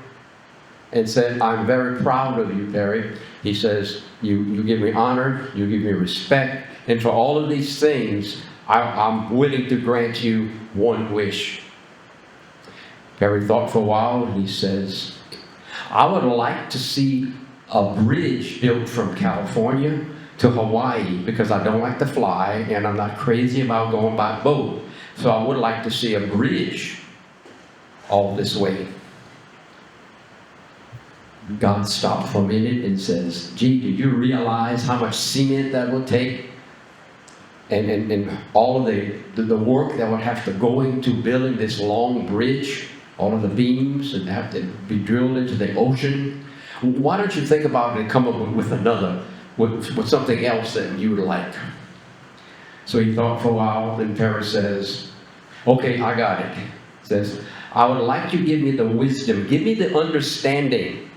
and said, "I'm very proud of you, Perry." He says, you give me honor, you give me respect, and for all of these things, I'm willing to grant you one wish. Perry thought for a while, and he says, "I would like to see a bridge built from California to Hawaii, because I don't like to fly, and I'm not crazy about going by boat. So I would like to see a bridge all this way." God stopped for a minute and says, "Gee, do you realize how much cement that would take? And all of the work that would have to go into building this long bridge, all of the beams that have to be drilled into the ocean? Why don't you think about it and come up with something else that you would like?" So he thought for a while, then Perry says, "Okay, I got it." He says, "I would like you to give me the wisdom, give me the understanding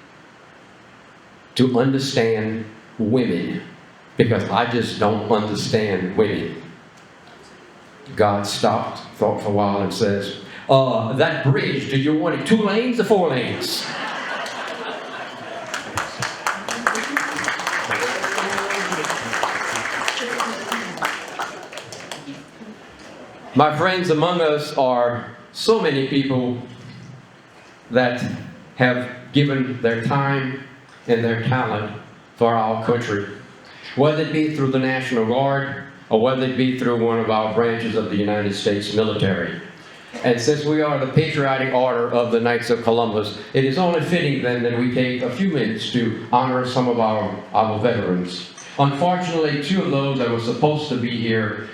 to understand women, because I just don't understand women." God stopped, thought for a while, and says, "That bridge, do you want it 2 lanes or 4 lanes?" My friends, among us are so many people that have given their time and their talent for our country, whether it be through the National Guard or whether it be through one of our branches of the United States military. And since we are the Patriotic Order of the Knights of Columbus, it is only fitting then that we take a few minutes to honor some of our veterans. Unfortunately, 2 of those that were supposed to be here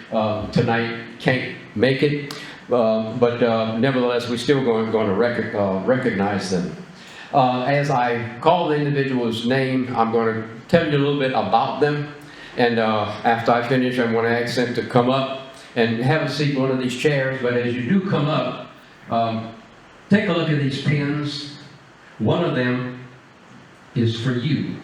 tonight can't make it, but nevertheless, we're still going to recognize them. As I call the individual's name, I'm going to tell you a little bit about them, and after I finish, I'm going to ask them to come up and have a seat in one of these chairs. But as you do come up, take a look at these pins. One of them is for you.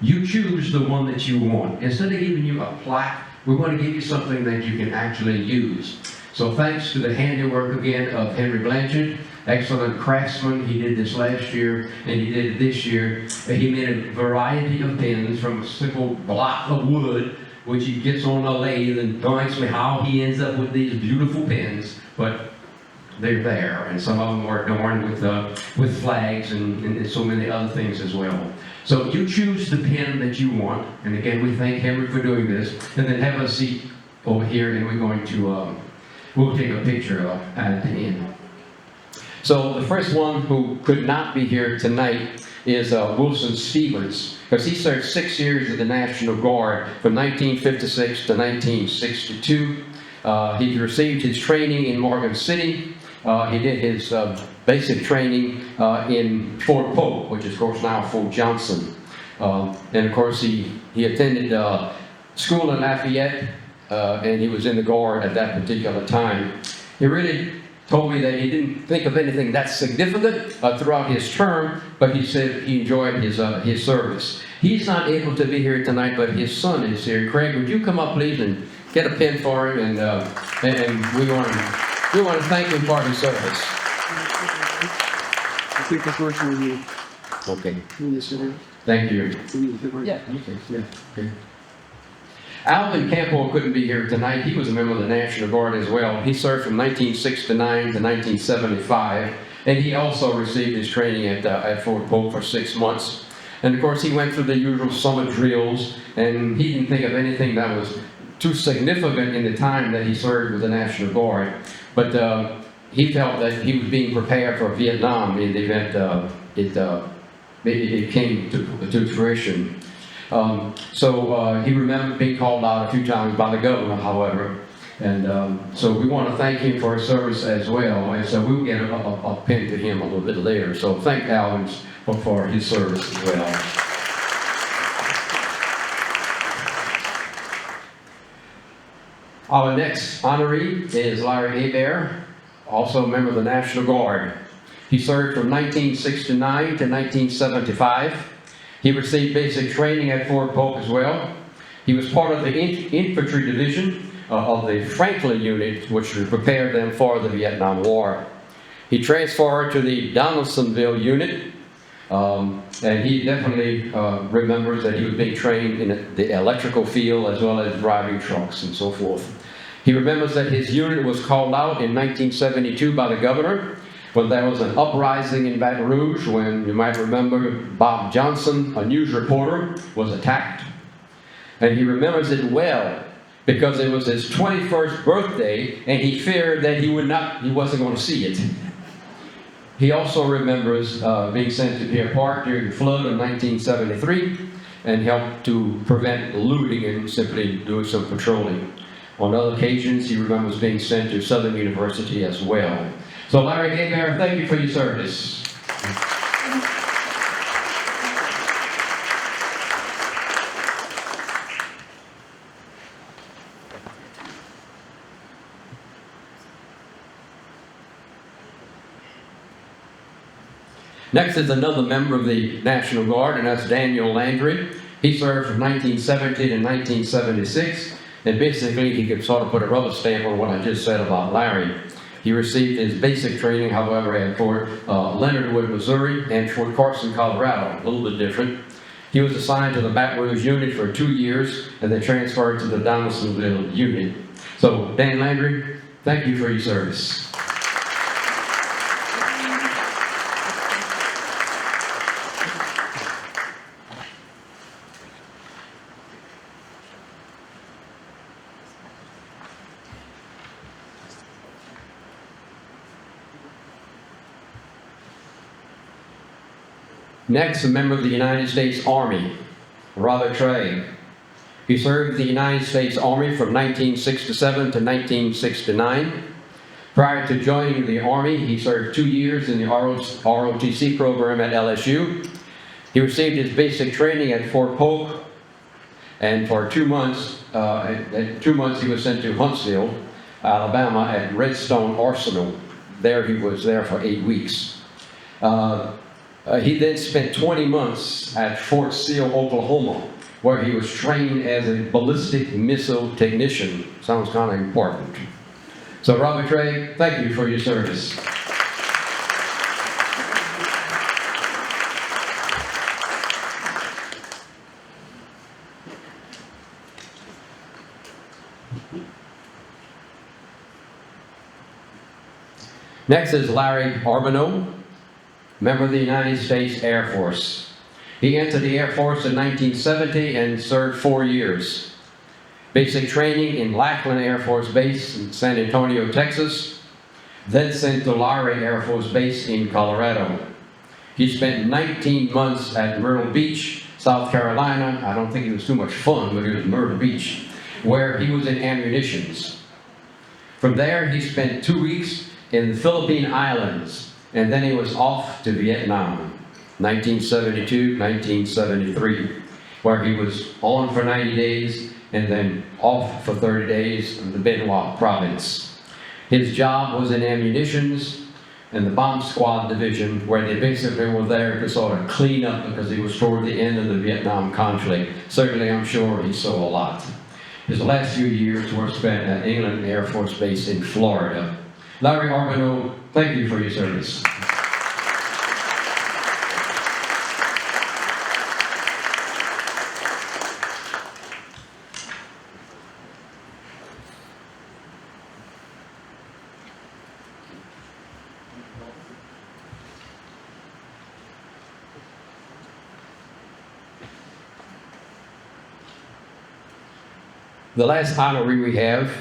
You choose the one that you want. Instead of giving you a plaque, we're going to give you something that you can actually use. So thanks to the handiwork again of Henry Blanchard, excellent craftsman. He did this last year and he did it this year. He made a variety of pins from a simple block of wood, which he gets on a lathe, and don't ask me how he ends up with these beautiful pins, but they're there, and some of them are adorned with flags and so many other things as well. So you choose the pin that you want, and again we thank Henry for doing this, and then have a seat over here, and we're going to we'll take a picture at the end. So the first one who could not be here tonight is Wilson Stevens, because he served 6 years in the National Guard from 1956 to 1962. He received his training in Morgan City. He did his basic training in Fort Polk, which is, of course, now Fort Johnson. And, of course, he attended school in Lafayette, and he was in the Guard at that particular time. He really told me that he didn't think of anything that significant throughout his term, but he said he enjoyed his service. He's not able to be here tonight, but his son is here. Craig, would you come up, please, and get a pen for him? And we want to thank him for his service. I think the first one you. Okay. Can you sit here? Thank you. Can you sit right? Yeah. Okay. Alvin Campbell couldn't be here tonight. He was a member of the National Guard as well. He served from 1969 to 1975, and he also received his training at Fort Polk for 6 months. And of course, he went through the usual summer drills, and he didn't think of anything that was too significant in the time that he served with the National Guard. But he felt that he was being prepared for Vietnam in the event it came to fruition. So he remembered being called out a few times by the governor, however. And so we want to thank him for his service as well. And so we'll get a pin to him a little bit later. So thank Alvin for his service as well. Our next honoree is Larry Hebert, also a member of the National Guard. He served from 1969 to 1975. He received basic training at Fort Polk as well. He was part of the infantry division of the Franklin unit, which prepared them for the Vietnam War. He transferred to the Donaldsonville unit, and he definitely remembers that he was being trained in the electrical field as well as driving trucks and so forth. He remembers that his unit was called out in 1972 by the governor when there was an uprising in Baton Rouge, when you might remember Bob Johnson, a news reporter, was attacked. And he remembers it well because it was his 21st birthday and he feared that he wasn't going to see it. He also remembers being sent to Pier Park during the flood of 1973 and helped to prevent looting and simply doing some patrolling. On other occasions, he remembers being sent to Southern University as well. So Larry Hebert, thank you for your service. Next is another member of the National Guard, and that's Daniel Landry. He served from 1970 to 1976, and basically he could sort of put a rubber stamp on what I just said about Larry. He received his basic training, however, at Fort Leonard Wood, Missouri, and Fort Carson, Colorado, a little bit different. He was assigned to the Baton Rouge unit for 2 years, and then transferred to the Donaldsonville unit. So, Dan Landry, thank you for your service. Next, a member of the United States Army, Robert Trey. He served the United States Army from 1967 to 1969. Prior to joining the Army, he served 2 years in the ROTC program at LSU. He received his basic training at Fort Polk, and for 2 months, he was sent to Huntsville, Alabama at Redstone Arsenal. There he was there for 8 weeks. He then spent 20 months at Fort Sill, Oklahoma, where he was trained as a ballistic missile technician. Sounds kind of important. So Robert Trey, thank you for your service. Next is Larry Arbonneau, member of the United States Air Force. He entered the Air Force in 1970 and served 4 years. Basic training in Lackland Air Force Base in San Antonio, Texas, then sent to Larry Air Force Base in Colorado. He spent 19 months at Myrtle Beach, South Carolina. I don't think it was too much fun, but it was Myrtle Beach, where he was in ammunitions. From there, he spent 2 weeks in the Philippine Islands, and then he was off to Vietnam, 1972, 1973, where he was on for 90 days and then off for 30 days in the Banquet province. His job was in ammunitions and the bomb squad division, where they basically were there to sort of clean up because he was toward the end of the Vietnam conflict. Certainly, I'm sure he saw a lot. His last few years were spent at England Air Force Base in Florida. Larry Arbino, thank you for your service. The last honoree we have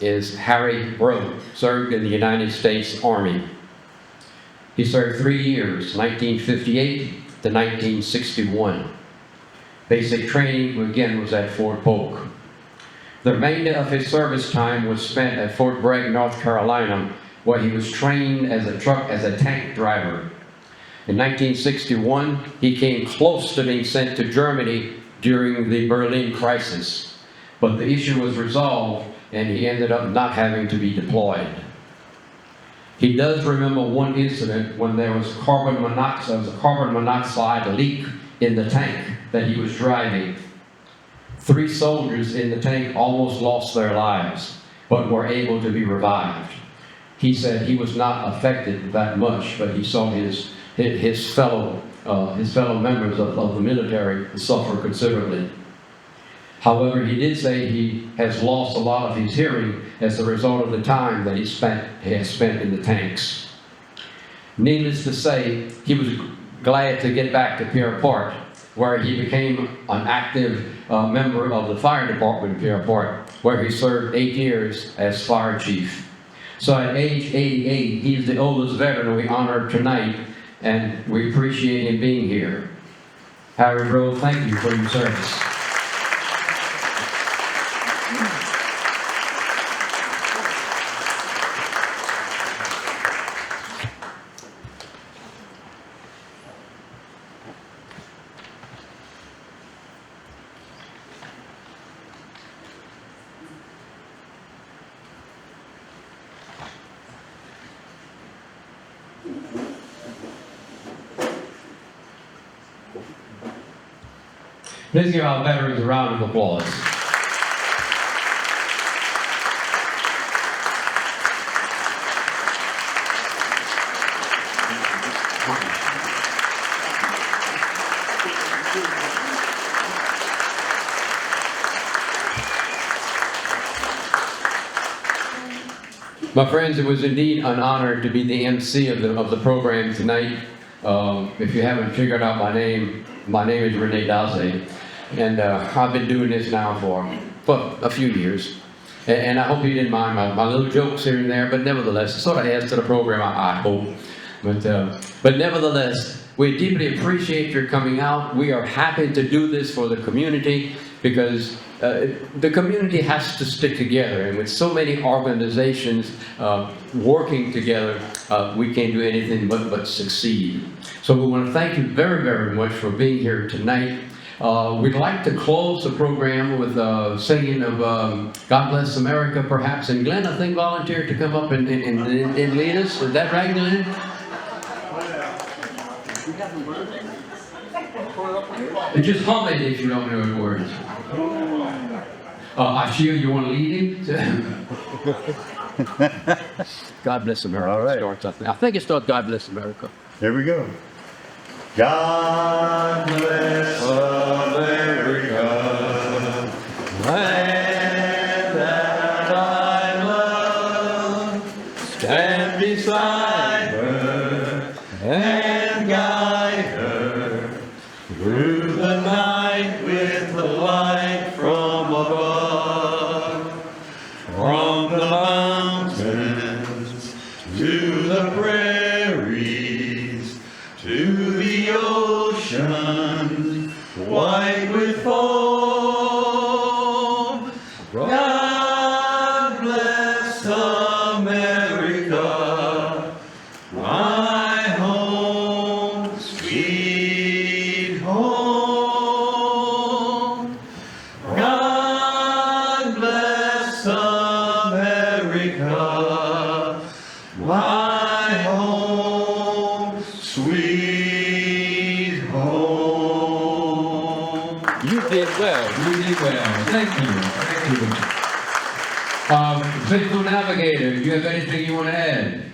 is Harry Rowe, served in the United States Army. He served 3 years, 1958 to 1961. Basic training, again, was at Fort Polk. The remainder of his service time was spent at Fort Bragg, North Carolina, where he was trained as a tank driver. In 1961, he came close to being sent to Germany during the Berlin crisis. But the issue was resolved, and he ended up not having to be deployed. He does remember one incident when there was a carbon monoxide leak in the tank that he was driving. 3 soldiers in the tank almost lost their lives, but were able to be revived. He said he was not affected that much, but he saw his fellow members of the military suffer considerably. However, he did say he has lost a lot of his hearing as a result of the time that he has spent in the tanks. Needless to say, he was glad to get back to Pierreport, where he became an active member of the fire department in Pierreport, where he served 8 years as fire chief. So at age 88, he's the oldest veteran we honored tonight, and we appreciate him being here. Harry Rowe, thank you for your service. Please give our veterans a round of applause. My friends, it was indeed an honor to be the MC of the program tonight. If you haven't figured out my name is Rene Daze, and I've been doing this now for a few years. And I hope you didn't mind my little jokes here and there, but nevertheless, it sort of adds to the program, I hope. But nevertheless, we deeply appreciate your coming out. We are happy to do this for the community, because the community has to stick together, and with so many organizations working together, we can't do anything but succeed. So we want to thank you very, very much for being here tonight. We'd like to close the program with singing of God Bless America, perhaps. And Glenn, I think, volunteered to come up and lead us. Is that right, Glenn? Just hum it if you don't know the words. Ashia, you want to lead him? God Bless America. All right. Starts, I think it starts God Bless America. Here we go. God bless America, land that I love. Stand beside her and guide her through the night with the light from above. From the mountains to the prairies, to the ocean, Sweet home. You did well. You did well. Thank you. Thank you. Visual Navigator, do you have anything you want to add?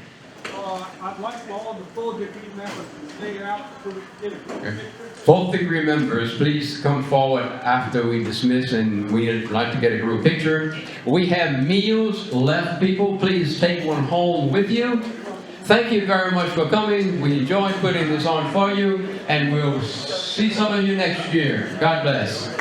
I'd like for all the full deputy members to stay out so we can get a group picture. Full degree members, please come forward after we dismiss, and we'd like to get a group picture. We have meals left, people. Please take one home with you. Thank you very much for coming. We enjoyed putting this on for you, and we'll see some of you next year. God bless.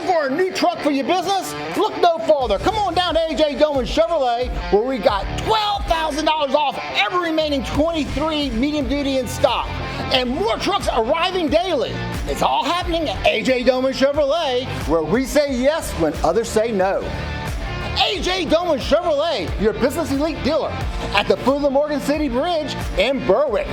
For a new truck for your business? Look no farther. Come on down to AJ Doman Chevrolet, where we got $12,000 off every remaining 23 medium duty in stock, and more trucks arriving daily. It's all happening at AJ Doman Chevrolet, where we say yes when others say no. AJ Doman Chevrolet, your business elite dealer at the foot of the Morgan City Bridge in Berwick.